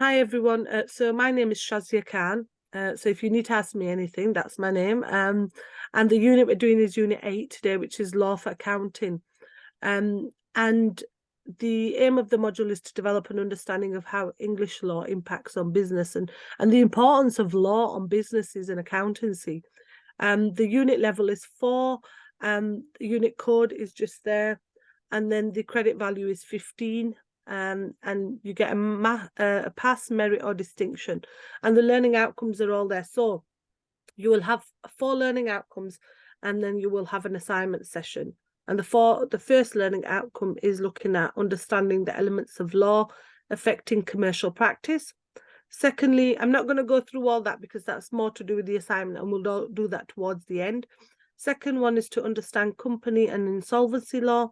Hi everyone. So my name is Shazia Khan. So if you need to ask me anything, that's my name. And the unit we're doing is Unit 8 today, which is Law for Accounting. And the aim of the module is to develop an understanding of how English law impacts on business and the importance of law on businesses and accountancy. The unit level is 4. The unit code is just there. And then the credit value is 15. And you get a pass, merit, or distinction, and the learning outcomes are all there. So you will have 4 learning outcomes, and then you will have an assignment session. And the first learning outcome is looking at understanding the elements of law affecting commercial practice. Secondly, I'm not going to go through all that because that's more to do with the assignment, and we'll do that towards the end. Second one is to understand company and insolvency law.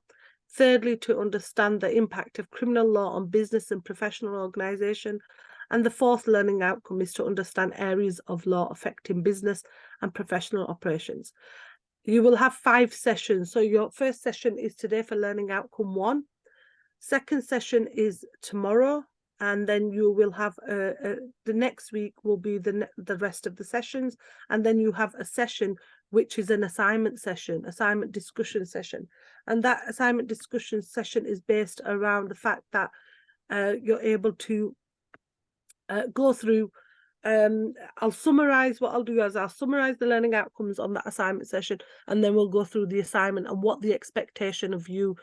Thirdly, to understand the impact of criminal law on business and professional organisation. And the fourth learning outcome is to understand areas of law affecting business and professional operations. You will have 5 sessions. So your first session is today for learning outcome 1. Second session is tomorrow. And then you will have the next week will be the rest of the sessions. And then you have a session which is an assignment session, assignment discussion session. And that assignment discussion session is based around the fact that you're able to go through. I'll summarize. What I'll do is I'll summarize the learning outcomes on that assignment session, and then we'll go through the assignment and what the expectation of you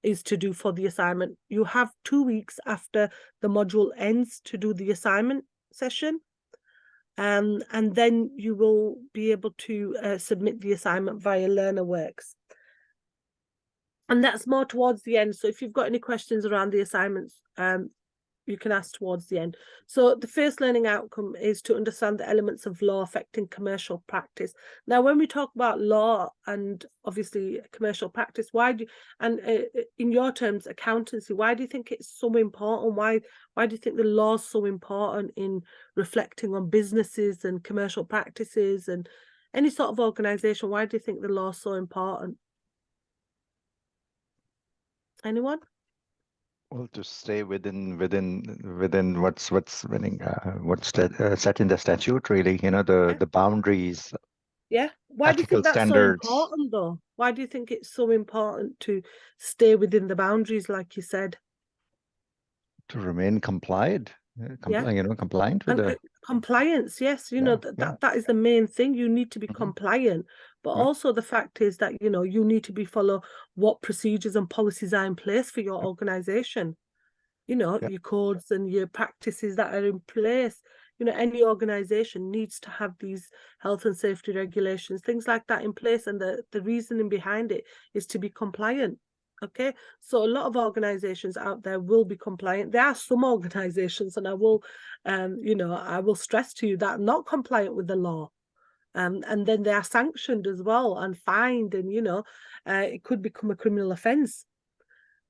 is to do for the assignment. You have 2 weeks after the module ends to do the assignment session. And then you will be able to submit the assignment via LearnerWorks. And that's more towards the end. So if you've got any questions around the assignments, you can ask towards the end. So the first learning outcome is to understand the elements of law affecting commercial practice. Now, when we talk about law and obviously commercial practice, in your terms, accountancy, why do you think it's so important? Why do you think the law is so important in reflecting on businesses and commercial practices and any sort of organization? Why do you think the law is so important? Anyone? Well, to stay within what's set in the statute, really, the boundaries. Yeah. Why do you think that's standards. So important, though? Why do you think it's so important to stay within the boundaries, like you said? To remain compliant. Compliant with the compliance. Yes, that is the main thing. You need to be compliant, but also the fact is that you need to follow what procedures and policies are in place for your organization. Your codes and your practices that are in place. Any organization needs to have these health and safety regulations, things like that in place, and the reasoning behind it is to be compliant. Okay, so a lot of organizations out there will be compliant. There are some organizations, and I will stress to you that are not compliant with the law. And then they are sanctioned as well and fined, and it could become a criminal offence.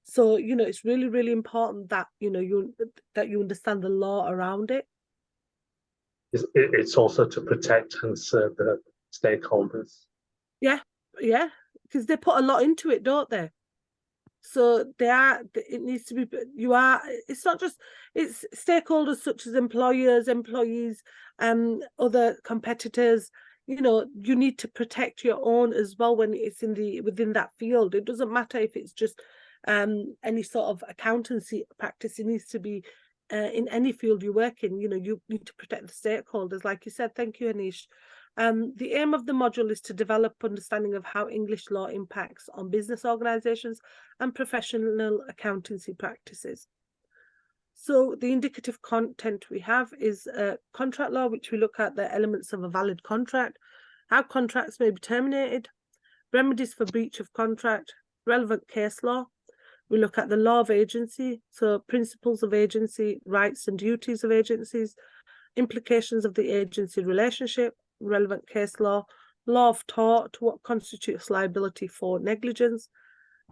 So it's really, really important that you understand the law around it. It's also to protect and serve the stakeholders. Yeah, because they put a lot into it, don't they? So it needs to be, it's not just, it's stakeholders such as employers, employees, other competitors. You need to protect your own as well when it's within that field. It doesn't matter if it's just any sort of accountancy practice. It needs to be in any field you work in. You need to protect the stakeholders, like you said. Thank you, Anish. The aim of the module is to develop understanding of how English law impacts on business organizations and professional accountancy practices. So the indicative content we have is contract law, which we look at the elements of a valid contract, how contracts may be terminated, remedies for breach of contract, relevant case law. We look at the law of agency, so principles of agency, rights and duties of agencies, implications of the agency relationship, relevant case law, law of tort, what constitutes liability for negligence,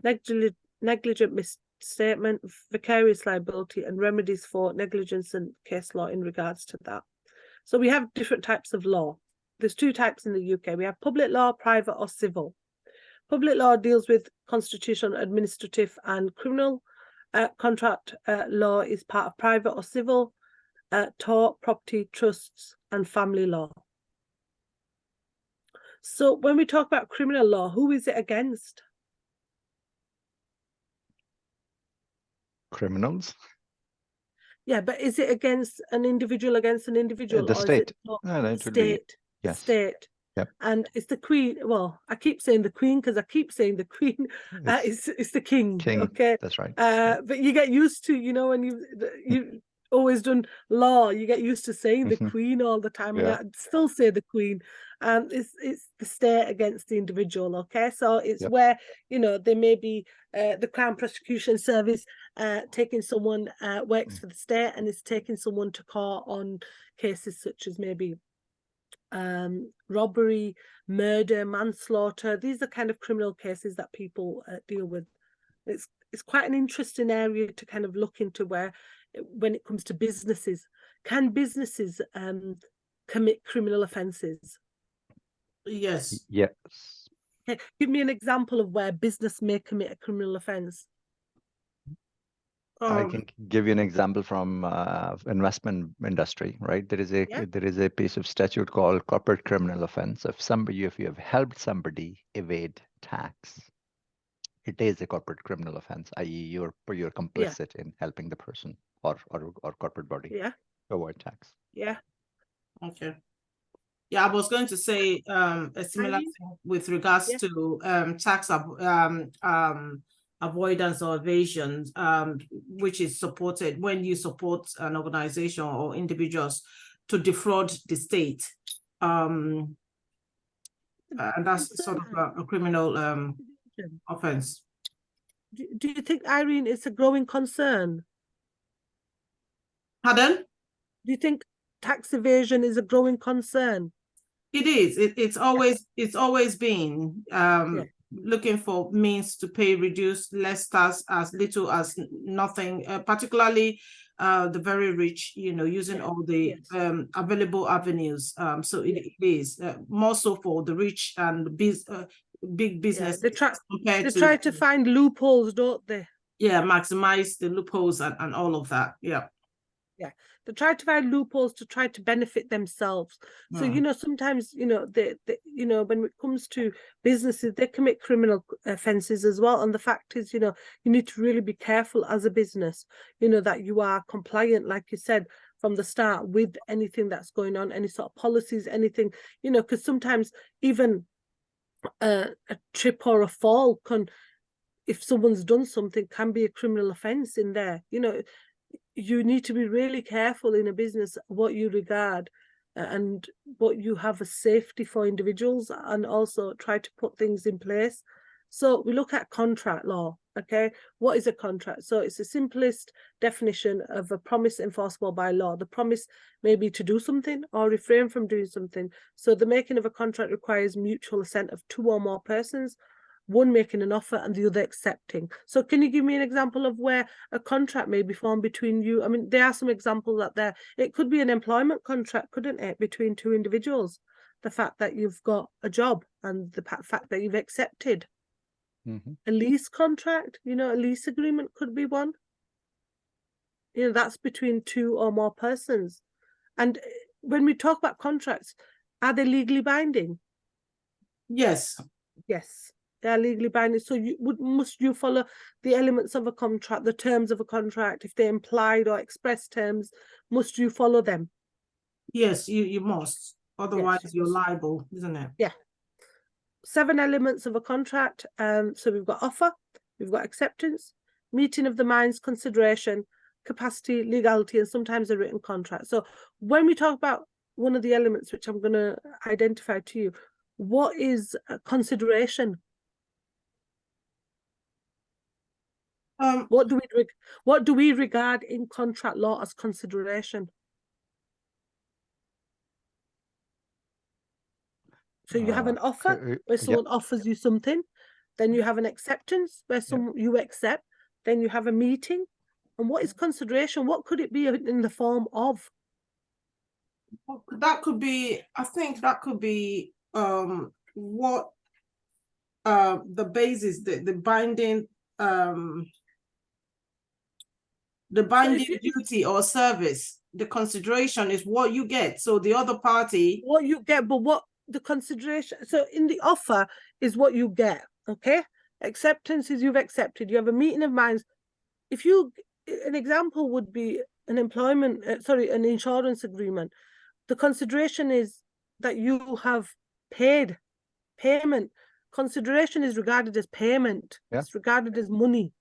negligent misstatement, vicarious liability, and remedies for negligence and case law in regards to that. So we have different types of law. There's 2 types in the UK. We have public law, private or civil. Public law deals with constitutional, administrative, and criminal. Contract law is part of private or civil. tort, property, trusts, and family law. So when we talk about criminal law, who is it against? Criminals. Yeah, but is it against an individual The or state. is it not No, it the will be, state? The yes. state. Yep. And it's the Queen. Well, I keep saying the Queen because I keep saying the Queen. It's the King. Okay. That's right. But you get used to, you know, when you always done law, you get used to saying the Queen all the time, and Yeah. I still say the Queen. It's the state against the individual. Okay, so it's where, you know, there may be the Crown Prosecution Service taking someone works for the state and is taking someone to court on cases such as maybe robbery, murder, manslaughter. These are kind of criminal cases that people deal with. It's quite an interesting area to kind of look into, where when it comes to businesses, can businesses commit criminal offences? Yes. Yes. Okay, give me an example of where business may commit a criminal offence. I can give you an example from investment industry, right? There is a piece of statute called corporate criminal offense. If you have helped somebody evade tax, it is a corporate criminal offense, i.e., you're complicit in helping the person or corporate body to avoid tax. Yeah. Okay. Yeah, I was going to say a similar thing with regards to tax avoidance or evasion, which is supported when you support an organization or individuals to defraud the state. And that's sort of a criminal offense. Do you think, Irene, it's a growing concern? Pardon? Do you think tax evasion is a growing concern? It is. It's always been looking for means to pay reduced less tax as little as nothing, particularly the very rich, you know, using all the available avenues. So it is more so for the rich and big business. They try to find loopholes, don't they? Yeah, maximize the loopholes and all of that. Yeah. Yeah, they try to find loopholes to try to benefit themselves. So, you know, sometimes, you know, you know, when it comes to businesses, they commit criminal offences as well. And the fact is, you know, you need to really be careful as a business, you know, that you are compliant, like you said, from the start with anything that's going on, any sort of policies, anything, you know, because sometimes even a trip or a fall can, if someone's done something, can be a criminal offence in there, you know. You need to be really careful in a business what you regard and what you have as safety for individuals, and also try to put things in place. So we look at contract law. Okay, what is a contract? So it's the simplest definition of a promise enforceable by law. The promise may be to do something or refrain from doing something. So the making of a contract requires mutual assent of two or more persons, one making an offer and the other accepting. So can you give me an example of where a contract may be formed between you? I mean, there are some examples out there. It could be an employment contract, couldn't it, between two individuals? The fact that you've got a job and the fact that you've accepted. A lease contract, you know, a lease agreement could be one. You know, that's between two or more persons. And when we talk about contracts, are they legally binding? Yes. Yes. They are legally binding. So must you follow the elements of a contract, the terms of a contract? If they're implied or express terms, must you follow them? Yes, you must. Otherwise, you're liable, isn't it? Yeah. 7 elements of a contract. So we've got offer, we've got acceptance, meeting of the minds, consideration, capacity, legality, and sometimes a written contract. So when we talk about one of the elements, which I'm going to identify to you, what is consideration? What do we regard in contract law as consideration? So you have an offer where someone offers you something, then you have an acceptance where you accept, then you have a meeting. And what is consideration? What could it be in the form of? That could be, I think that could be what the basis, the binding the binding duty or service. The consideration is what you get. So the other party, what you get, but what the consideration. So in the offer is what you get. Okay, acceptance is you've accepted. You have a meeting of minds. If you, an example would be an employment, an insurance agreement. The consideration is that you have paid payment. Consideration is regarded as payment. Yeah. It's regarded as money.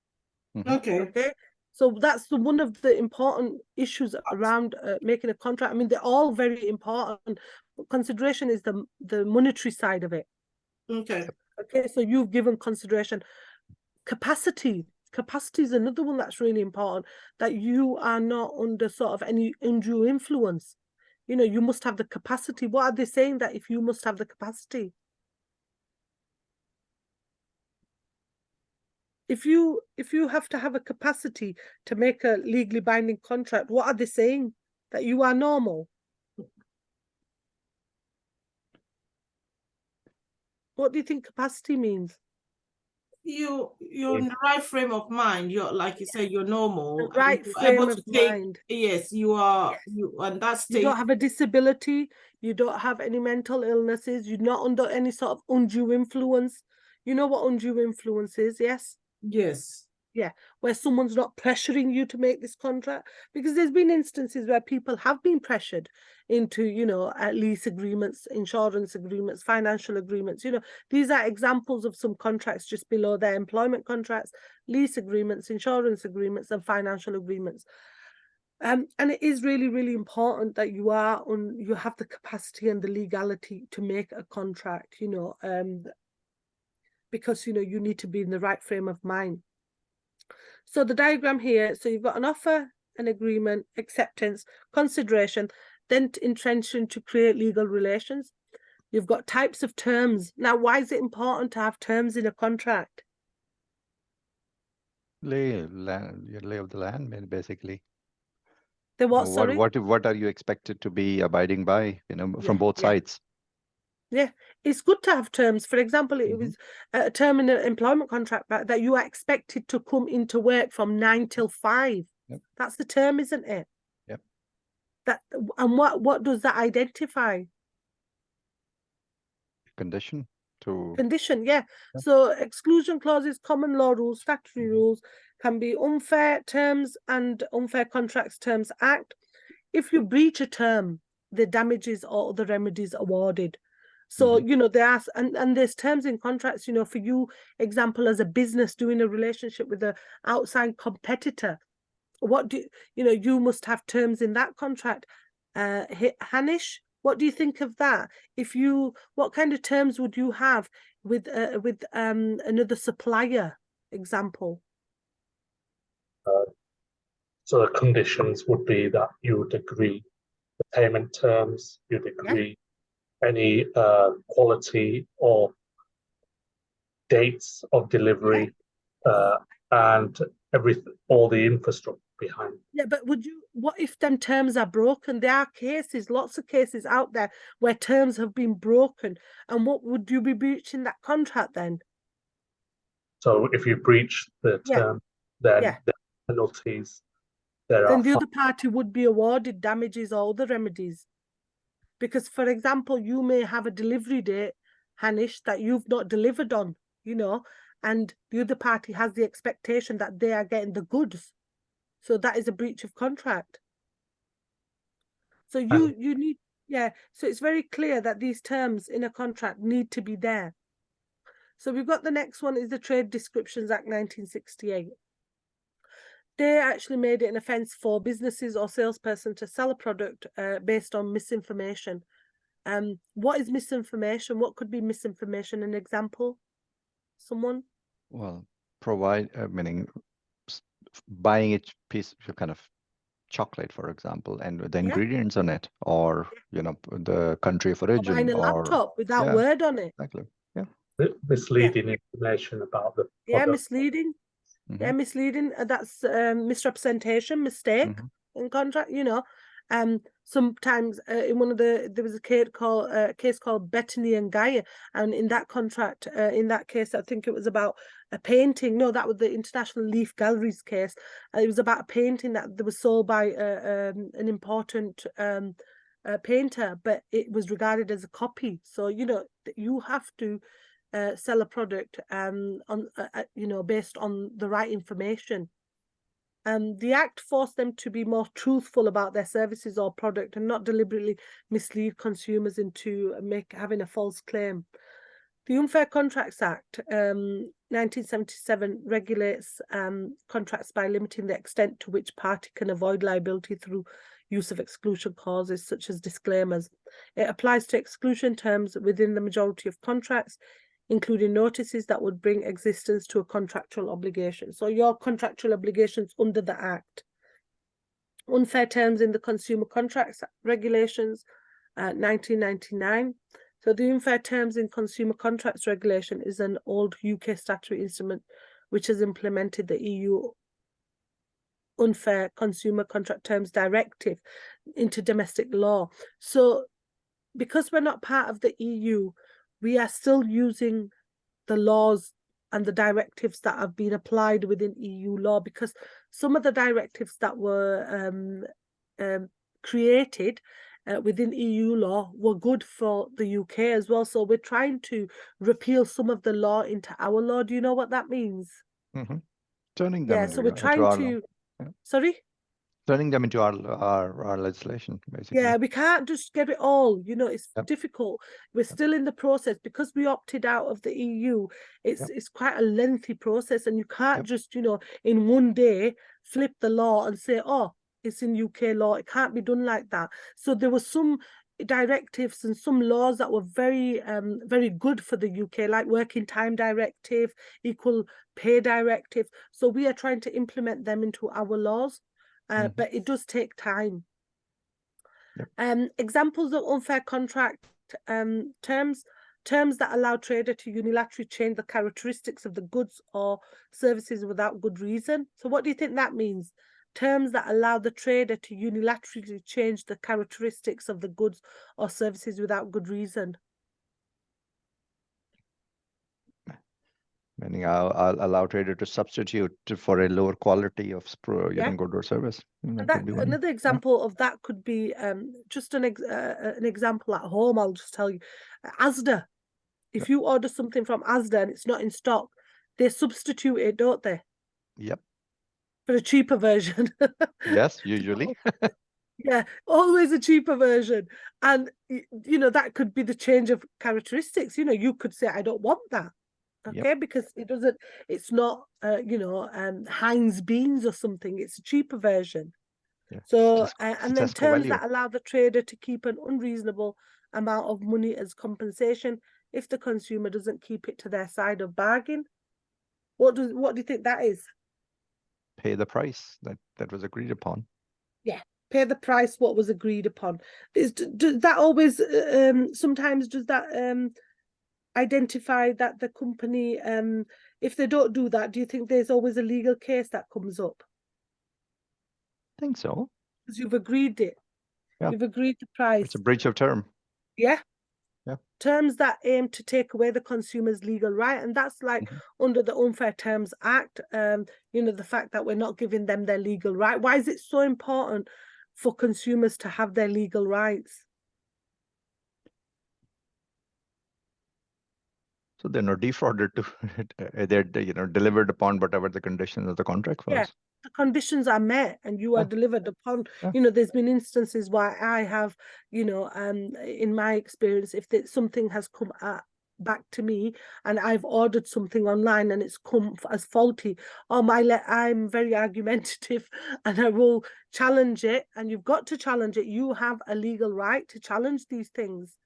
okay. Okay. So that's one of the important issues around making a contract. I mean, they're all very important. But consideration is the monetary side of it. Okay. Okay. So you've given consideration. Capacity is another one that's really important, that you are not under sort of any undue influence. You know, you must have the capacity. What are they saying? That if you must have the capacity. If you have to have a capacity to make a legally binding contract, what are they saying? That you are normal? What do you think capacity means? You're in the right frame of mind. You're, like you say, you're normal. The right you're frame able of to take, mind. yes, you are. You and that state. You don't have a disability. You don't have any mental illnesses. You're not under any sort of undue influence. You know what undue influence is, yes? Yes. Yeah, where someone's not pressuring you to make this contract, because there's been instances where people have been pressured into, you know, lease agreements, insurance agreements, financial agreements. You know, these are examples of some contracts just below their employment contracts, lease agreements, insurance agreements, and financial agreements. And it is really, really important that you have the capacity and the legality to make a contract, you know, because, you know, you need to be in the right frame of mind. So the diagram here, so you've got an offer, an agreement, acceptance, consideration, then intention to create legal relations. You've got types of terms. Now, why is it important to have terms in a contract? Lay of the land, basically. The what, sorry? What are you expected to be abiding by, you know, from both sides? Yeah, it's good to have terms. For example, it was a term in an employment contract that you are expected to come into work from 9 till 5. Yep. That's the term, isn't it? Yep. And what does that identify? Condition to Condition, yeah. Yep. So exclusion clauses, common law rules, statutory rules can be unfair terms and Unfair Contracts Terms Act. If you breach a term, the damages or other remedies awarded. So, you know, there are, and there's terms in contracts, you know, for you, example, as a business doing a relationship with an outside competitor, what do you know, you must have terms in that contract. Hanish, what do you think of that? What kind of terms would you have with another supplier, example? So the conditions would be that you would agree the payment terms, you'd agree any quality or dates of delivery, and everything, all the infrastructure behind. Yeah, but what if them terms are broken? There are cases, lots of cases out there where terms have been broken. And what would you be breaching that contract then? So if you breach the term, then there are penalties. Then the other party would be awarded damages or other remedies. Because, for example, you may have a delivery date, Hanish, that you've not delivered on, you know, and the other party has the expectation that they are getting the goods. So that is a breach of contract. So you need, so it's very clear that these terms in a contract need to be there. So we've got the next one is the Trade Descriptions Act 1968. They actually made it an offence for businesses or salesperson to sell a product based on misinformation. What is misinformation? What could be misinformation? An example? Someone? Well, meaning buying a piece of kind of chocolate, for example, and the ingredients on it, or, you know, the country of origin. Or buying a laptop without word on it. Exactly. Yeah. Misleading information about the product. Yeah, misleading. Yeah, misleading. That's misrepresentation, mistake in contract, you know. sometimes in one of there was a case called Bettany and Gaia, and in that contract, in that case, I think it was about a painting. No, that was the International Leaf Galleries case. It was about a painting that was sold by an important painter, but it was regarded as a copy. So you have to sell a product on based on the right information. The Act forced them to be more truthful about their services or product and not deliberately mislead consumers into having a false claim. The Unfair Contracts Act 1977 regulates contracts by limiting the extent to which party can avoid liability through use of exclusion clauses such as disclaimers. It applies to exclusion terms within the majority of contracts, including notices that would bring existence to a contractual obligation. So your contractual obligations under the Act. Unfair terms in the Consumer Contracts Regulations, 1999. So the Unfair Terms in Consumer Contracts Regulation is an old UK statutory instrument which has implemented the EU Unfair Consumer Contract Terms Directive into domestic law. So because we're not part of the EU, we are still using the laws and the directives that have been applied within EU law, because some of the directives that were created within EU law were good for the UK as well. So we're trying to repeal some of the law into our law. Do you know what that means? Mm-hmm. Turning them so we're trying to sorry? Turning them into our legislation, basically. Yeah, we can't just get it all. It's difficult. We're still in the process because we opted out of the EU. It's quite a lengthy process, and you can't just, in one day flip the law and say, oh, it's in UK law. It can't be done like that. So there were some directives and some laws that were very, very good for the UK, like Working Time Directive, Equal Pay Directive. So we are trying to implement them into our laws. But it does take time. Examples of unfair contract terms that allow trader to unilaterally change the characteristics of the goods or services without good reason. So what do you think that means? Terms that allow the trader to unilaterally change the characteristics of the goods or services without good reason. Meaning I'll allow trader to substitute for a lower quality of good or service. Another example of that could be just an example at home. I'll just tell you, ASDA. If you order something from ASDA and it's not in stock, they substitute it, don't they? Yep. For a cheaper version. Yes, usually. Yeah, always a cheaper version. And that could be the change of characteristics. You could say, I don't want that. Okay, because it's not Heinz beans or something. It's a cheaper version. So and then terms that allow the trader to keep an unreasonable amount of money as compensation if the consumer doesn't keep it to their side of bargain. What do you think that is? Pay the price that was agreed upon. Yeah, pay the price what was agreed upon. Does that always sometimes does that identify that the company, if they don't do that, do you think there's always a legal case that comes up? I think so. Because you've agreed it. Yeah. You've agreed the price. It's a breach of term. Yeah. Yeah. Terms that aim to take away the consumer's legal right. And that's like under the Unfair Terms Act, the fact that we're not giving them their legal right. Why is it so important for consumers to have their legal rights? So they're not defrauded they're delivered upon whatever the conditions of the contract was. Yeah, the conditions are met and you are delivered upon. There's been instances where I have, in my experience, if something has come back to me and I've ordered something online and it's come as faulty, I'm very argumentative and I will challenge it, and you've got to challenge it. You have a legal right to challenge these things.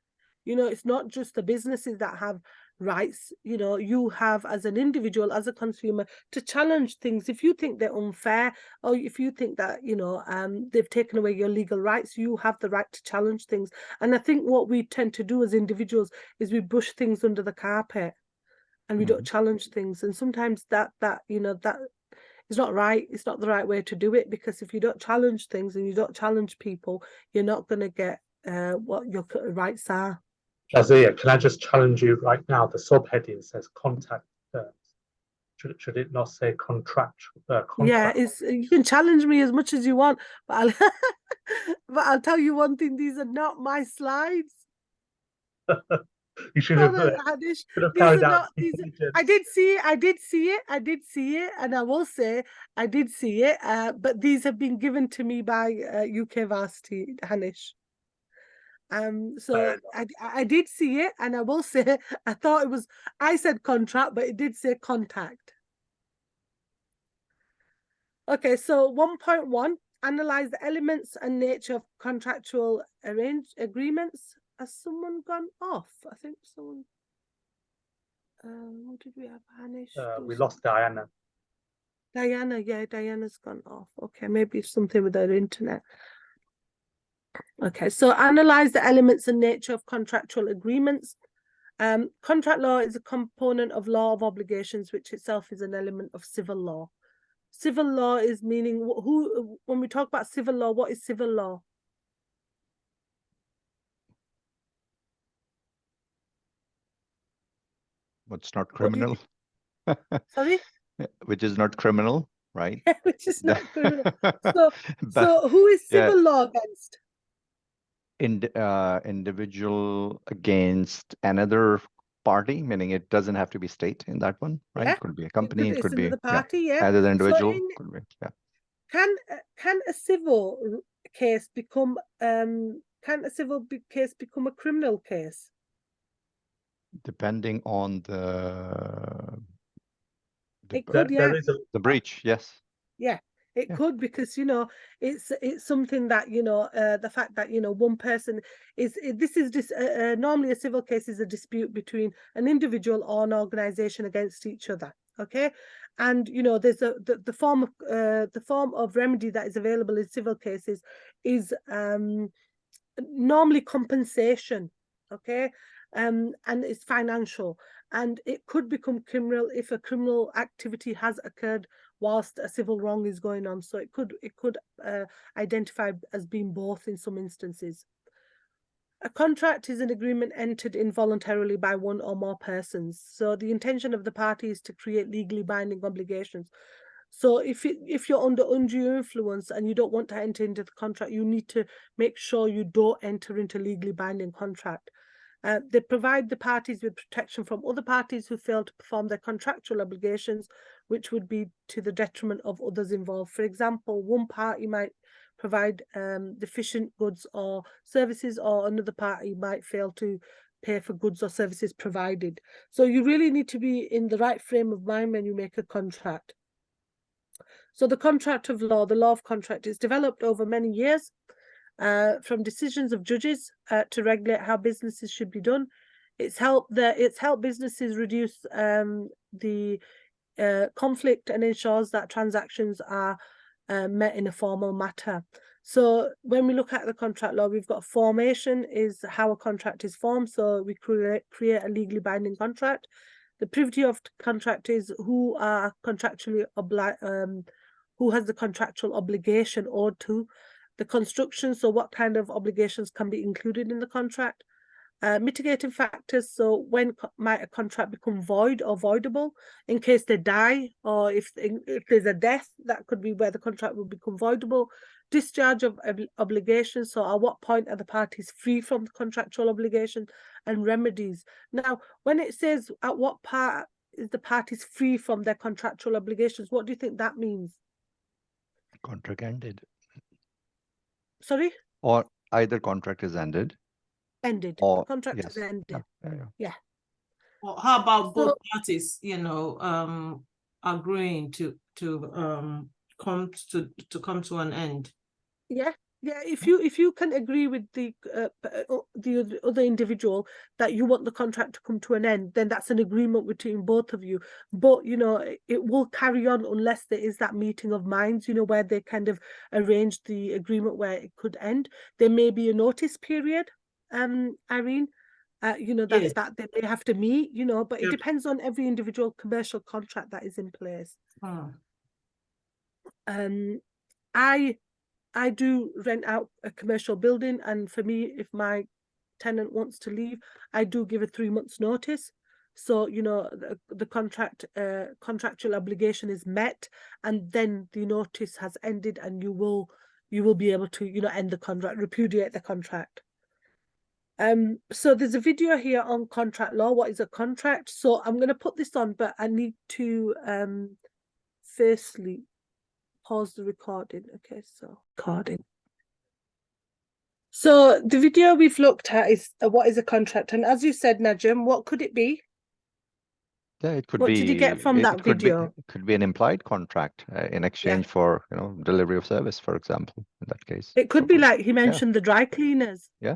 It's not just the businesses that have rights. You have, as an individual, as a consumer, to challenge things. If you think they're unfair, or if you think that they've taken away your legal rights, you have the right to challenge things. And I think what we tend to do as individuals is we brush things under the carpet and we don't challenge things. And sometimes that It's not right. It's not the right way to do it, because if you don't challenge things and you don't challenge people, you're not going to get what your rights are. Shazia, can I just challenge you right now? The subheading says contact terms. Should it not say contract? Yeah, you can challenge me as much as you want, but I'll tell you one thing: these are not my slides. You should have, Hadish, should have these carried are out not due these. diligence. I did see it, and I will say I did see it. But these have been given to me by UK Varsity, Hanish. So I did see it, and I will say I thought it was, I said contract, but it did say contact. Okay, so 1.1, analyze the elements and nature of contractual agreements. Has someone gone off? I think someone. What did we have? Hanish. We lost Diana. Diana, yeah, Diana's gone off. Okay, maybe something with her internet. Okay, so analyze the elements and nature of contractual agreements. Contract law is a component of law of obligations, which itself is an element of civil law. Civil law is meaning when we talk about civil law, what is civil law? What's not criminal? Sorry? Which is not criminal, right? Which is not criminal. So who is civil law against? Individual against another party, meaning it doesn't have to be state in that one, right? Yeah. It could be a company, it could be party, yeah. either individual, So could be, yeah. Can a civil case become case become a criminal case? Depending on the breach, yes. Yeah, it could, because it's something that the fact that one person normally a civil case is a dispute between an individual or an organization against each other. Okay, and there's the form of remedy that is available in civil cases is normally compensation. Okay, and it's financial, and it could become criminal if a criminal activity has occurred whilst a civil wrong is going on. So it could identify as being both in some instances. A contract is an agreement entered involuntarily by one or more persons. So the intention of the party is to create legally binding obligations. So if you're under undue influence and you don't want to enter into the contract, you need to make sure you don't enter into legally binding contract. They provide the parties with protection from other parties who fail to perform their contractual obligations, which would be to the detriment of others involved. For example, one party might provide deficient goods or services, or another party might fail to pay for goods or services provided. So you really need to be in the right frame of mind when you make a contract. So the contract of law, the law of contract, is developed over many years. From decisions of judges to regulate how businesses should be done. It's helped businesses reduce the conflict and ensures that transactions are met in a formal matter. So when we look at the contract law, we've got formation is how a contract is formed. So we create a legally binding contract. The privity of contract is who are contractually who has the contractual obligation owed to. The construction, so what kind of obligations can be included in the contract. Mitigating factors, so when might a contract become void or voidable, in case they die, or if there's a death, that could be where the contract will become voidable. Discharge of obligations, so at what point are the parties free from the contractual obligation, and remedies. Now, when it says at what part is the parties free from their contractual obligations, what do you think that means? Contract ended. Sorry? Or either contract is ended. Or contract is ended. Yeah. Well, how about both parties, agreeing to come to an end? Yeah. Yeah, if you can agree with the other individual that you want the contract to come to an end, then that's an agreement between both of you. But it will carry on unless there is that meeting of minds, where they kind of arrange the agreement where it could end. There may be a notice period, Irene. That's that they may have to meet, but it depends on every individual commercial contract that is in place. I do rent out a commercial building, and for me, if my tenant wants to leave, I do give a 3 months notice. So, you know, the contractual obligation is met, and then the notice has ended, and you will be able to, you know, end the contract, repudiate the contract. So there's a video here on contract law. What is a contract? So I'm going to put this on, but I need to firstly pause the recording. Okay, so recording. So the video we've looked at is what is a contract, and as you said, Najim, what could it be? Yeah, it could What be. did you get from that video? It could be an implied contract in exchange for, you know, delivery of service, for example. In that case, It could be like he mentioned, the dry cleaners. Yeah.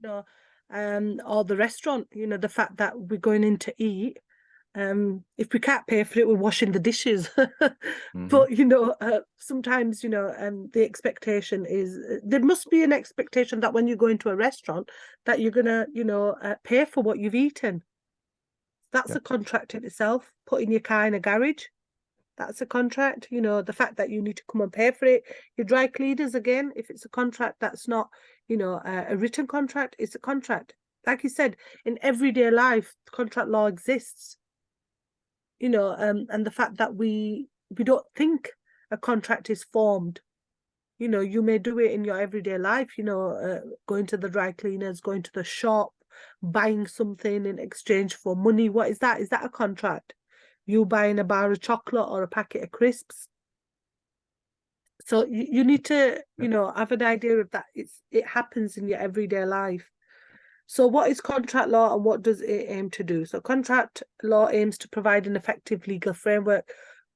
You know, or the restaurant. You know, the fact that we're going in to eat. If we can't pay for it, we're washing the dishes. But you know, sometimes, you know, the expectation is there must be an expectation that when you go into a restaurant that you're gonna, you know, pay for what you've eaten. That's a contract in itself. Putting your car in a garage, that's a contract. You know, the fact that you need to come and pay for it. Your dry cleaners, again, if it's a contract that's not, you know, a written contract, it's a contract. Like you said, in everyday life, contract law exists. You know, and the fact that we don't think a contract is formed. You know, you may do it in your everyday life, you know, going to the dry cleaners, going to the shop, buying something in exchange for money. What is that? Is that a contract? You buying a bar of chocolate or a packet of crisps? So you need to, you know, have an idea of that. It happens in your everyday life. So what is contract law and what does it aim to do? So contract law aims to provide an effective legal framework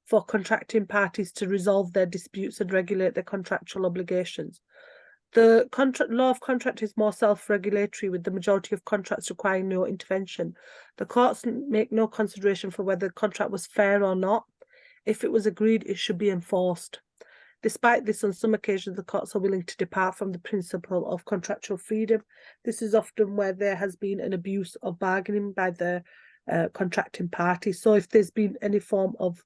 for contracting parties to resolve their disputes and regulate their contractual obligations. The contract law of contract is more self-regulatory, with the majority of contracts requiring no intervention. The courts make no consideration for whether the contract was fair or not. If it was agreed, it should be enforced. Despite this, on some occasions, the courts are willing to depart from the principle of contractual freedom. This is often where there has been an abuse of bargaining by the contracting party. So if there's been any form of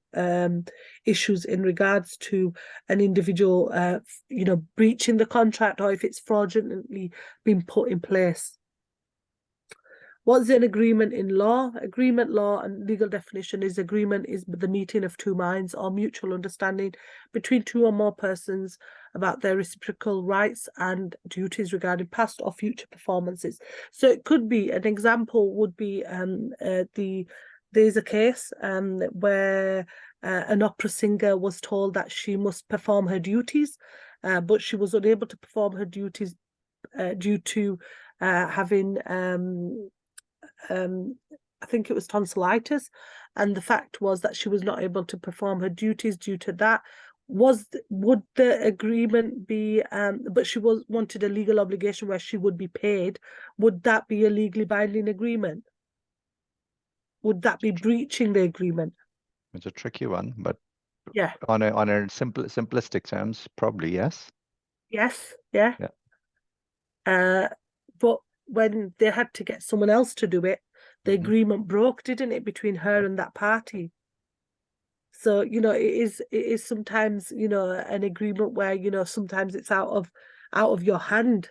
issues in regards to an individual, you know, breaching the contract, or if it's fraudulently been put in place. What's an agreement in law? Agreement law and legal definition is agreement is the meeting of two minds or mutual understanding between two or more persons about their reciprocal rights and duties regarding past or future performances. So it could be, an example would be there's a case where an opera singer was told that she must perform her duties, but she was unable to perform her duties due to having I think it was tonsillitis, and the fact was that she was not able to perform her duties due to that. Would the agreement be but she wanted a legal obligation where she would be paid? Would that be a legally binding agreement? Would that be breaching the agreement? It's a tricky one, but yeah, on a simplistic terms, probably yes. Yes, yeah. But when they had to get someone else to do it, the agreement broke, didn't it, between her and that party? So, you know, it is sometimes, you know, an agreement where, you know, sometimes it's out of your hand,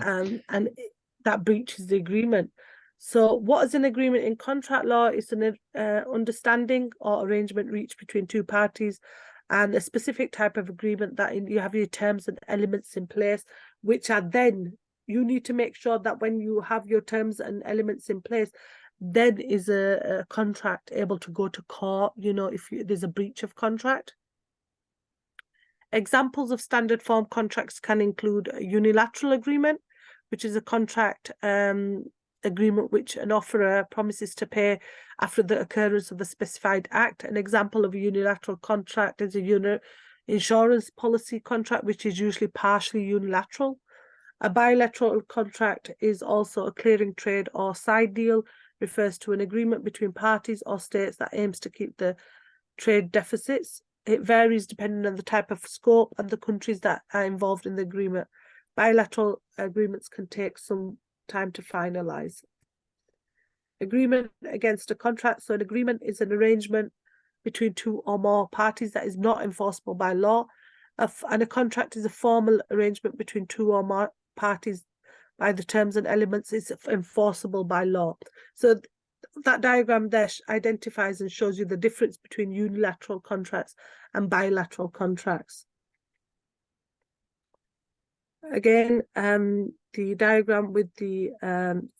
and that breaches the agreement. So what is an agreement in contract law? It's an understanding or arrangement reached between two parties, and a specific type of agreement that you have your terms and elements in place, which are then, you need to make sure that when you have your terms and elements in place, then is a contract able to go to court, you know, if there's a breach of contract. Examples of standard form contracts can include a unilateral agreement, which is a contract agreement which an offerer promises to pay after the occurrence of a specified act. An example of a unilateral contract is a insurance policy contract, which is usually partially unilateral. A bilateral contract is also a clearing trade or side deal, refers to an agreement between parties or states that aims to keep the trade deficits. It varies depending on the type of scope and the countries that are involved in the agreement. Bilateral agreements can take some time to finalize. Agreement against a contract. So an agreement is an arrangement between two or more parties that is not enforceable by law. And a contract is a formal arrangement between two or more parties by the terms and elements is enforceable by law. So that diagram there identifies and shows you the difference between unilateral contracts and bilateral contracts. Again, the diagram with the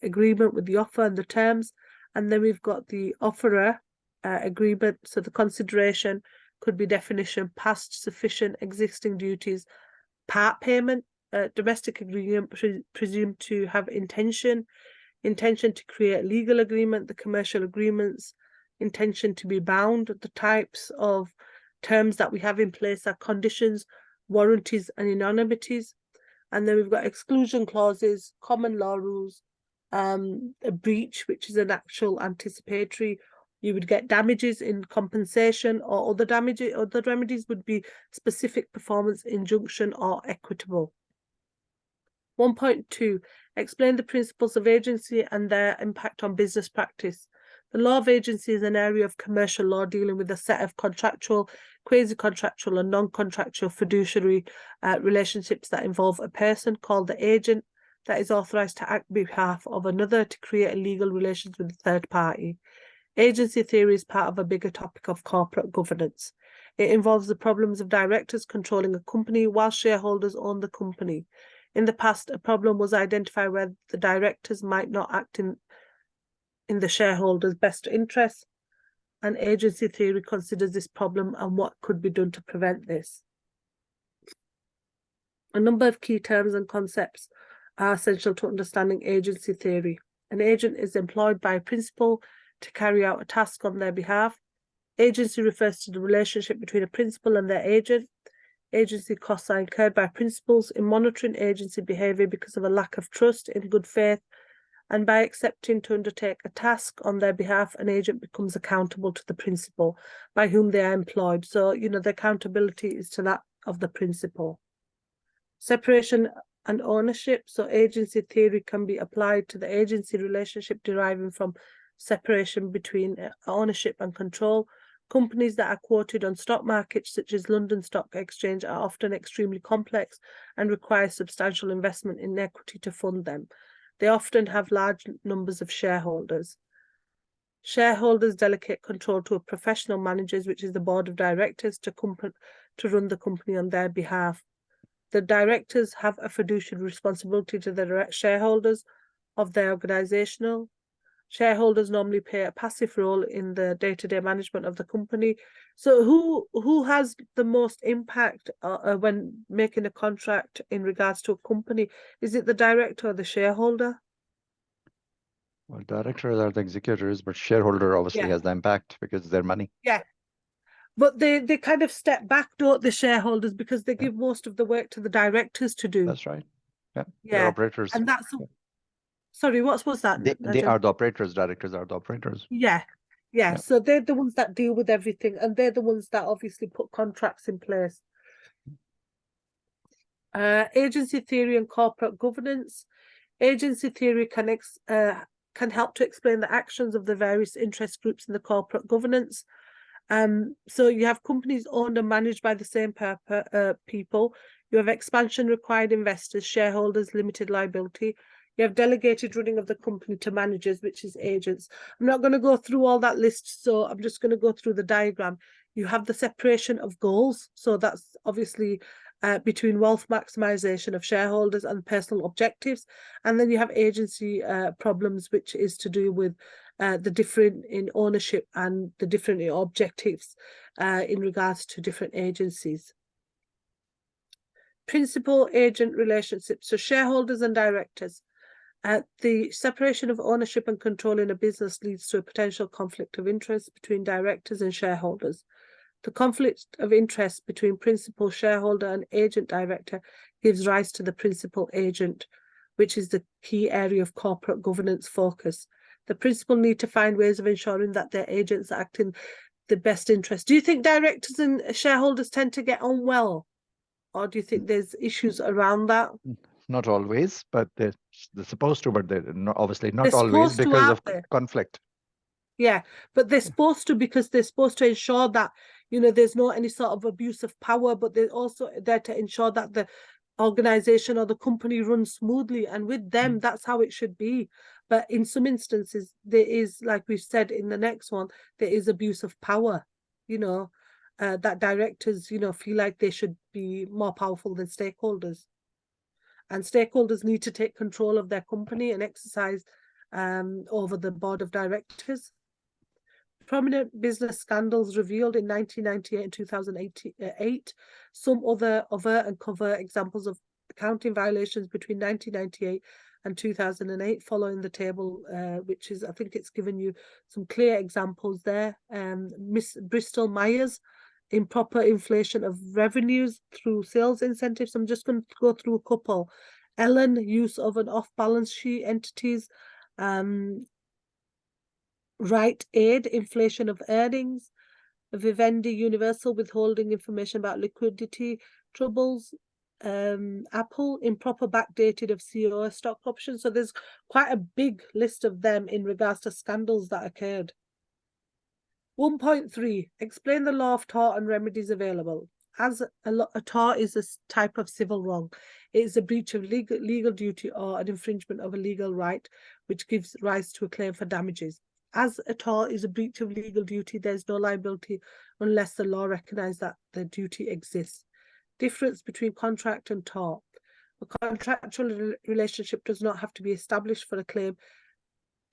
agreement with the offer and the terms, and then we've got the offerer agreement. So the consideration could be definition, past, sufficient, existing duties, part payment, domestic agreement presumed to have intention to create legal agreement, the commercial agreements, intention to be bound. The types of terms that we have in place are conditions, warranties, and anonymities. And then we've got exclusion clauses, common law rules, a breach, which is an actual anticipatory. You would get damages in compensation, or other damages. Other remedies would be specific performance, injunction, or equitable. 1.2, explain the principles of agency and their impact on business practice. The law of agency is an area of commercial law dealing with a set of contractual, quasi-contractual and non-contractual fiduciary relationships that involve a person called the agent that is authorised to act on behalf of another to create legal relations with a third party. Agency theory is part of a bigger topic of corporate governance. It involves the problems of directors controlling a company while shareholders own the company. In the past, a problem was identified where the directors might not act in the shareholders' best interests, and agency theory considers this problem and what could be done to prevent this. A number of key terms and concepts are essential to understanding agency theory. An agent is employed by a principal to carry out a task on their behalf. Agency refers to the relationship between a principal and their agent. Agency costs are incurred by principals in monitoring agency behaviour because of a lack of trust in good faith, and by accepting to undertake a task on their behalf, an agent becomes accountable to the principal by whom they are employed. So, the accountability is to that of the principal. Separation and ownership. So agency theory can be applied to the agency relationship deriving from separation between ownership and control. Companies that are quoted on stock markets such as London Stock Exchange are often extremely complex and require substantial investment in equity to fund them. They often have large numbers of shareholders. Shareholders delegate control to a professional managers, which is the board of directors, to run the company on their behalf. The directors have a fiduciary responsibility to the shareholders of their organizational. Shareholders normally play a passive role in the day-to-day management of the company. So who has the most impact when making a contract in regards to a company? Is it the director or the shareholder? Well, directors are the executors, but shareholder obviously has the impact because it's their money. Yeah. But they kind of step back, don't the shareholders, because they give most of the work to the directors to do. That's right. Yeah. They're operators. And that's sorry, what was that? They are the operators, directors are the operators. Yeah. So they're the ones that deal with everything, and they're the ones that obviously put contracts in place. Agency theory and corporate governance. Agency theory can help to explain the actions of the various interest groups in the corporate governance. So you have companies owned and managed by the same people. You have expansion required investors, shareholders, limited liability. You have delegated running of the company to managers, which is agents. I'm not going to go through all that list, so I'm just going to go through the diagram. You have the separation of goals. So that's obviously between wealth maximization of shareholders and personal objectives. And then you have agency problems, which is to do with the different in ownership and the different objectives in regards to different agencies. Principal-agent relationships, so shareholders and directors. The separation of ownership and control in a business leads to a potential conflict of interest between directors and shareholders. The conflict of interest between principal shareholder and agent director gives rise to the principal agent, which is the key area of corporate governance focus. The principal need to find ways of ensuring that their agents act in the best interest. Do you think directors and shareholders tend to get on well? Or do you think there's issues around that? Not always, but they're supposed to, but they're obviously not always because of conflict. Yeah, but they're supposed to, because they're supposed to ensure that, you know, there's not any sort of abuse of power, but they're also there to ensure that the organization or the company runs smoothly. And with them, that's how it should be. But in some instances, there is, like we've said in the next one, there is abuse of power, you know, that directors, you know, feel like they should be more powerful than stakeholders. And stakeholders need to take control of their company and exercise over the board of directors. Prominent business scandals revealed in 1998 and 2008. Some other overt and covert examples of accounting violations between 1998 and 2008, following the table, which is, I think it's given you some clear examples there. Miss Bristol Myers, improper inflation of revenues through sales incentives. I'm just going to go through a couple. Ellen, use of an off-balance sheet entities. Right aid, inflation of earnings. Vivendi Universal, withholding information about liquidity troubles. Apple, improper backdated of COS stock options. So there's quite a big list of them in regards to scandals that occurred. 1.3, explain the law of tort and remedies available. As a tort is a type of civil wrong. It is a breach of legal duty or an infringement of a legal right, which gives rise to a claim for damages. As a tort is a breach of legal duty, there is no liability unless the law recognises that the duty exists. Difference between contract and tort. A contractual relationship does not have to be established for a claim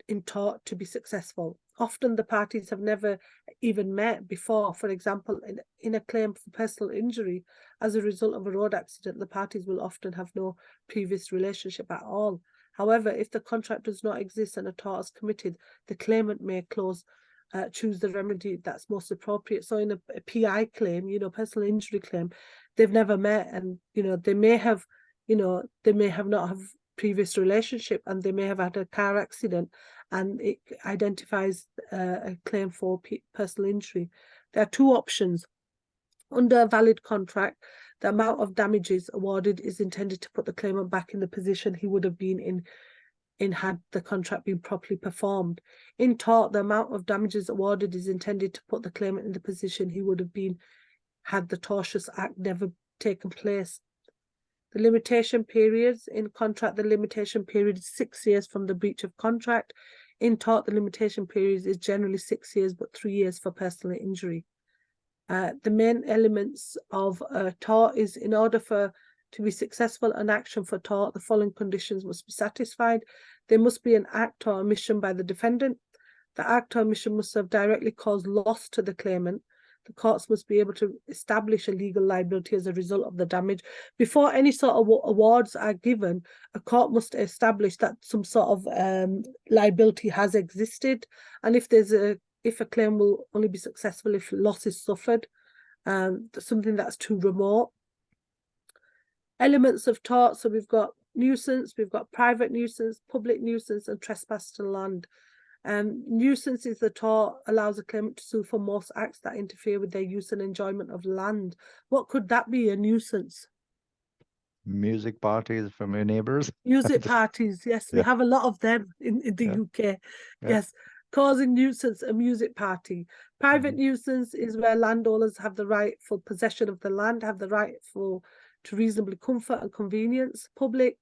in tort to be successful. Often the parties have never even met before. For example, in a claim for personal injury as a result of a road accident, the parties will often have no previous relationship at all. However, if the contract does not exist and a tort is committed, the claimant may choose the remedy that's most appropriate. So in a PI claim, you know, personal injury claim, they've never met, and, you know, they may have not have previous relationship, and they may have had a car accident, and it identifies a claim for personal injury. There are two options. Under a valid contract, the amount of damages awarded is intended to put the claimant back in the position he would have been in had the contract been properly performed. In tort, the amount of damages awarded is intended to put the claimant in the position he would have been had the tortious act never taken place. The limitation periods. In contract, the limitation period is 6 years from the breach of contract. In tort, the limitation period is generally 6 years, but 3 years for personal injury. The main elements of tort is, in order to be successful an action for tort, the following conditions must be satisfied. There must be an act or omission by the defendant. The act or omission must have directly caused loss to the claimant. The courts must be able to establish a legal liability as a result of the damage. Before any sort of awards are given, a court must establish that some sort of liability has existed. And if a claim will only be successful if loss is suffered, something that's too remote. Elements of tort. So we've got nuisance, we've got private nuisance, public nuisance, and trespass to land. Nuisance is the tort allows a claimant to sue for most acts that interfere with their use and enjoyment of land. What could that be, a nuisance? Music parties from your neighbors. Music parties, yes, we have a lot of them in the UK. Yes, causing nuisance, a music party. Private nuisance is where landowners have the rightful possession of the land, have the right to reasonable comfort and convenience. Public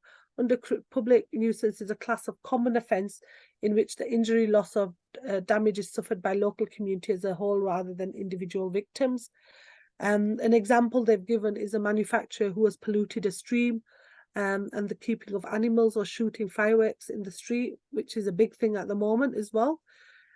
nuisance is a class of common offence in which the injury, loss, or damage is suffered by local community as a whole rather than individual victims. An example they've given is a manufacturer who has polluted a stream, and the keeping of animals or shooting fireworks in the street, which is a big thing at the moment as well.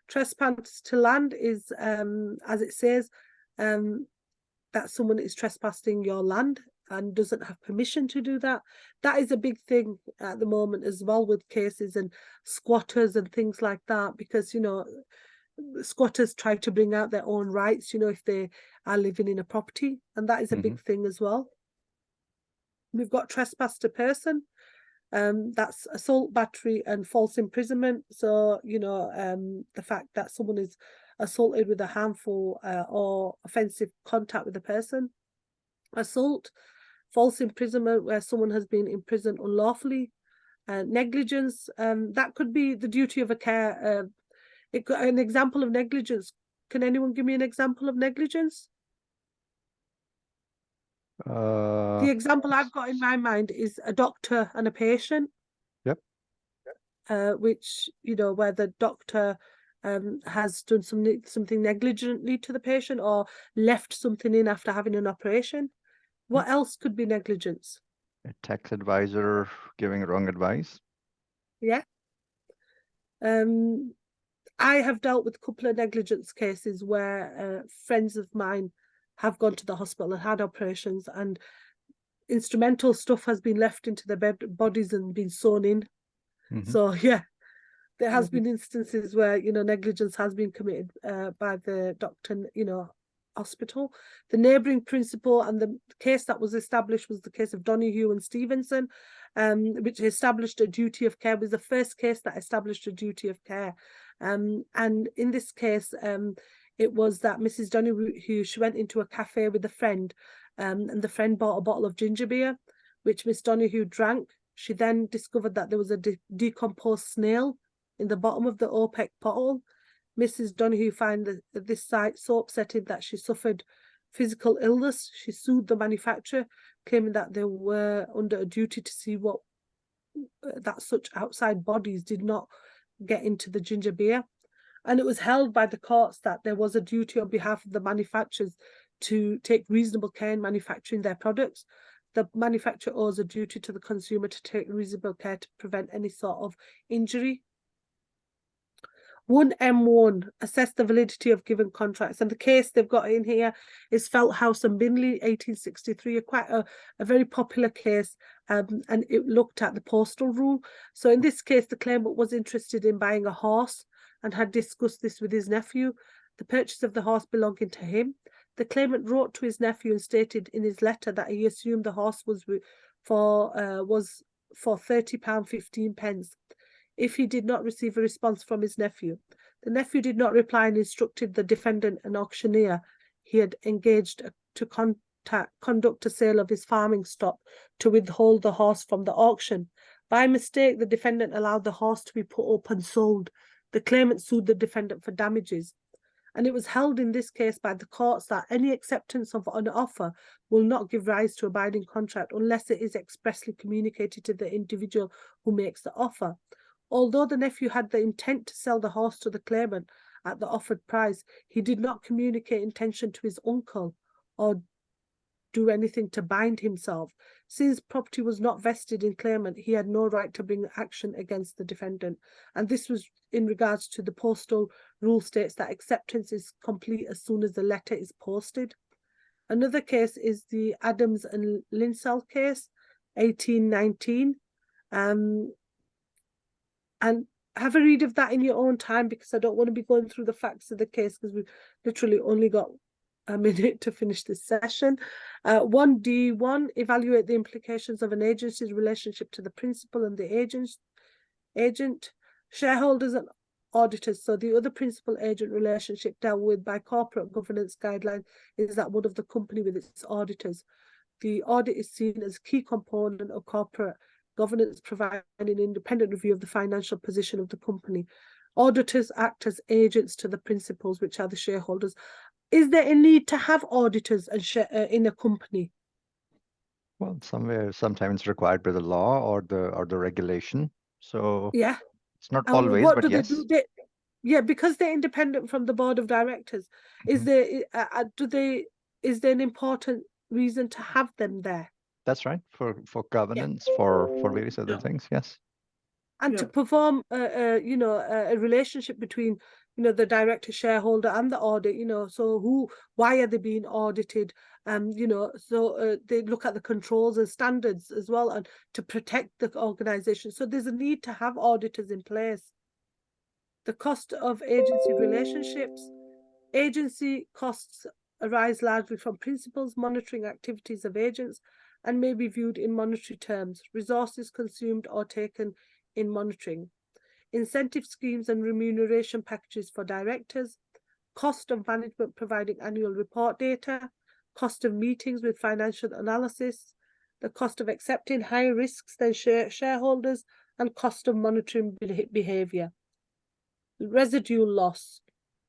Trespass to land is, as it says, that someone is trespassing your land and doesn't have permission to do that. That is a big thing at the moment as well, with cases and squatters and things like that, because, you know, squatters try to bring out their own rights, you know, if they are living in a property, and that is a big thing as well. We've got trespass to person. That's assault, battery, and false imprisonment. So, you know, the fact that someone is assaulted with a harmful or offensive contact with a person. Assault, false imprisonment, where someone has been imprisoned unlawfully. Negligence, that could be the duty of a care. An example of negligence. Can anyone give me an example of negligence? The example I've got in my mind is a doctor and a patient. Yep. Which, you know, where the doctor has done something negligently to the patient or left something in after having an operation. What else could be negligence? A tax advisor giving wrong advice. Yeah. I have dealt with a couple of negligence cases where friends of mine have gone to the hospital and had operations, and instrumental stuff has been left into their bodies and been sewn in. So yeah, there has been instances where, you know, negligence has been committed by the doctor, you know, hospital. The neighbouring principle and the case that was established was the case of Donoghue and Stevenson, which established a duty of care. It was the first case that established a duty of care. And in this case, it was that Mrs. Donoghue, she went into a cafe with a friend, and the friend bought a bottle of ginger beer, which Miss Donoghue drank. She then discovered that there was a decomposed snail in the bottom of the OPEC bottle. Mrs. Donoghue found this sight so upsetting that she suffered physical illness. She sued the manufacturer, claiming that they were under a duty to see what that such outside bodies did not get into the ginger beer. And it was held by the courts that there was a duty on behalf of the manufacturers to take reasonable care in manufacturing their products. The manufacturer owes a duty to the consumer to take reasonable care to prevent any sort of injury. 1M1, assess the validity of given contracts. And the case they've got in here is Felthouse and Binley, 1863, quite a very popular case, and it looked at the postal rule. So in this case, the claimant was interested in buying a horse and had discussed this with his nephew. The purchase of the horse belonging to him. The claimant wrote to his nephew and stated in his letter that he assumed the horse was for £30.15. If he did not receive a response from his nephew. The nephew did not reply and instructed the defendant, an auctioneer he had engaged to conduct a sale of his farming stock, to withhold the horse from the auction. By mistake, the defendant allowed the horse to be put up and sold. The claimant sued the defendant for damages. And it was held in this case by the courts that any acceptance of an offer will not give rise to a binding contract unless it is expressly communicated to the individual who makes the offer. Although the nephew had the intent to sell the horse to the claimant at the offered price, he did not communicate intention to his uncle or do anything to bind himself. Since property was not vested in claimant, he had no right to bring action against the defendant. And this was in regards to the postal rule states that acceptance is complete as soon as the letter is posted. Another case is the Adams and Linsell case, 1819. And have a read of that in your own time, because I don't want to be going through the facts of the case, because we've literally only got a minute to finish this session. 1D1, evaluate the implications of an agency's relationship to the principal and the agent, shareholders and auditors. So the other principal-agent relationship dealt with by corporate governance guidelines is that one of the company with its auditors. The audit is seen as a key component of corporate governance, providing an independent review of the financial position of the company. Auditors act as agents to the principals, which are the shareholders. Is there a need to have auditors and in a company? Well, sometimes required by the law or the regulation. So yeah, it's not and always, what but do yes. they do? Yeah, because they're independent from the board of directors. Is there is there an important reason to have them there? That's right, for governance, for various other things, yes. And to perform a relationship between, you know, the director, shareholder and the audit, you know, so why are they being audited? You know, so they look at the controls and standards as well, and to protect the organization. So there's a need to have auditors in place. The cost of agency relationships. Agency costs arise largely from principals monitoring activities of agents and may be viewed in monetary terms, resources consumed or taken in monitoring. Incentive schemes and remuneration packages for directors, cost of management providing annual report data, cost of meetings with financial analysis, the cost of accepting higher risks than shareholders, and cost of monitoring behavior. Residual loss.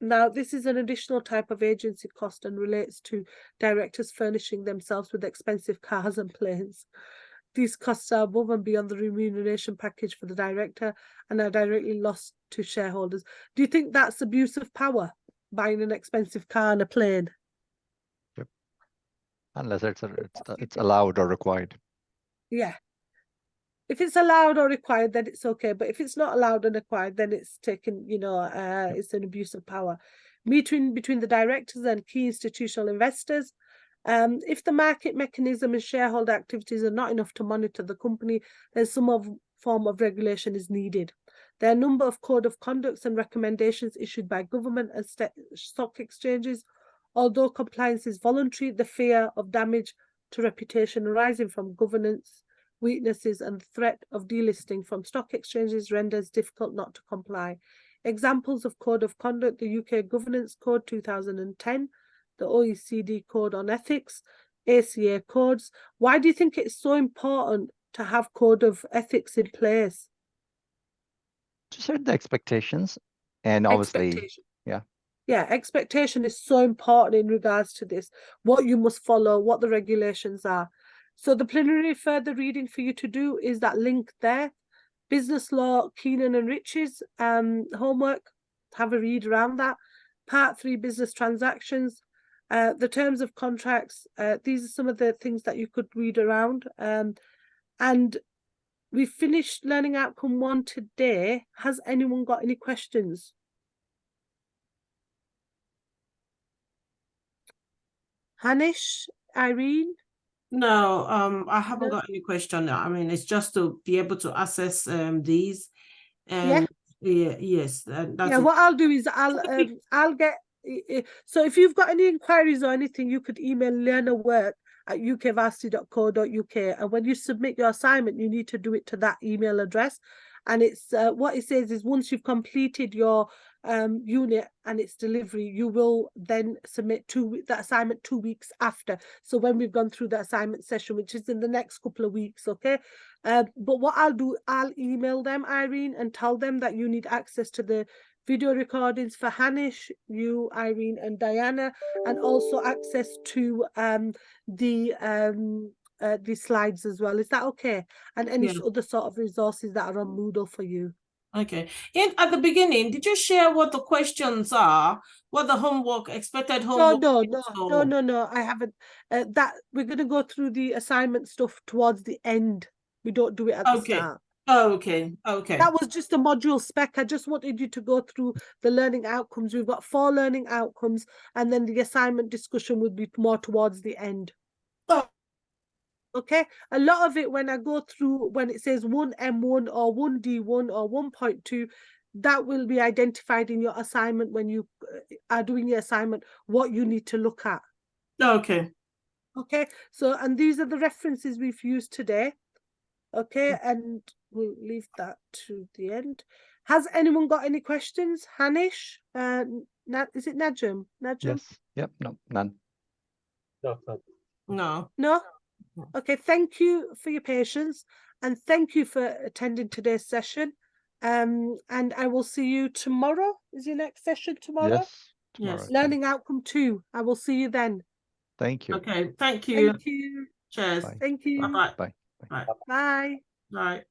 Now, this is an additional type of agency cost and relates to directors furnishing themselves with expensive cars and planes. These costs are above and beyond the remuneration package for the director and are directly lost to shareholders. Do you think that's abuse of power, buying an expensive car and a plane? Yep. Unless it's allowed or required. Yeah. If it's allowed or required, then it's okay. But if it's not allowed and required, then it's taken, it's an abuse of power. Between the directors and key institutional investors. If the market mechanism and shareholder activities are not enough to monitor the company, then some form of regulation is needed. There are a number of code of conducts and recommendations issued by government and stock exchanges. Although compliance is voluntary, the fear of damage to reputation arising from governance weaknesses and the threat of delisting from stock exchanges renders difficult not to comply. Examples of code of conduct: the UK Governance Code 2010, the OECD Code on Ethics, ACA codes. Why do you think it's so important to have code of ethics in place? To set the expectations, and obviously, yeah, expectation is so important in regards to this, what you must follow, what the regulations are. So the plenary further reading for you to do is that link there. Business law, Keenan and Rich's homework, have a read around that. Part 3, business transactions, the terms of contracts. These are some of the things that you could read around. And we finished learning outcome 1 today. Has anyone got any questions? Hanish, Irene? No, I haven't got any question. I mean, it's just to be able to access these. And yes. That's what I'll do is I'll get. So if you've got any inquiries or anything, you could email learnerwork@ukvarsity.co.uk, and when you submit your assignment, you need to do it to that email address. And it's what it says is once you've completed your unit and its delivery, you will then submit that assignment 2 weeks after. So when we've gone through the assignment session, which is in the next couple of weeks, okay? But what I'll do, I'll email them, Irene, and tell them that you need access to the video recordings for Hanish, you, Irene, and Diana, and also access to the slides as well. Is that okay? And any other sort of resources that are on Moodle for you. Okay. At the beginning, did you share what the questions are? What the homework, expected homework? No, I haven't. That we're going to go through the assignment stuff towards the end. We don't do it at the start. Oh, okay. That was just a module spec. I just wanted you to go through the learning outcomes. We've got 4 learning outcomes, and then the assignment discussion would be more towards the end. Oh. Okay, a lot of it when I go through, when it says 1M1 or 1D1 or 1.2, that will be identified in your assignment when you are doing your assignment, what you need to look at. Okay. Okay, so, and these are the references we've used today. Okay, and we'll leave that to the end. Has anyone got any questions? Hanish? Is it Najim? Yes. Yep. No, none. No. No? Okay, thank you for your patience and thank you for attending today's session. And I will see you tomorrow. Is your next session tomorrow? Yes. Tomorrow. Yes. Learning outcome 2. I will see you then. Thank you. Okay, thank you. Thank you. Cheers. Bye. Thank you. Bye-bye. Bye. Bye. Bye. Bye.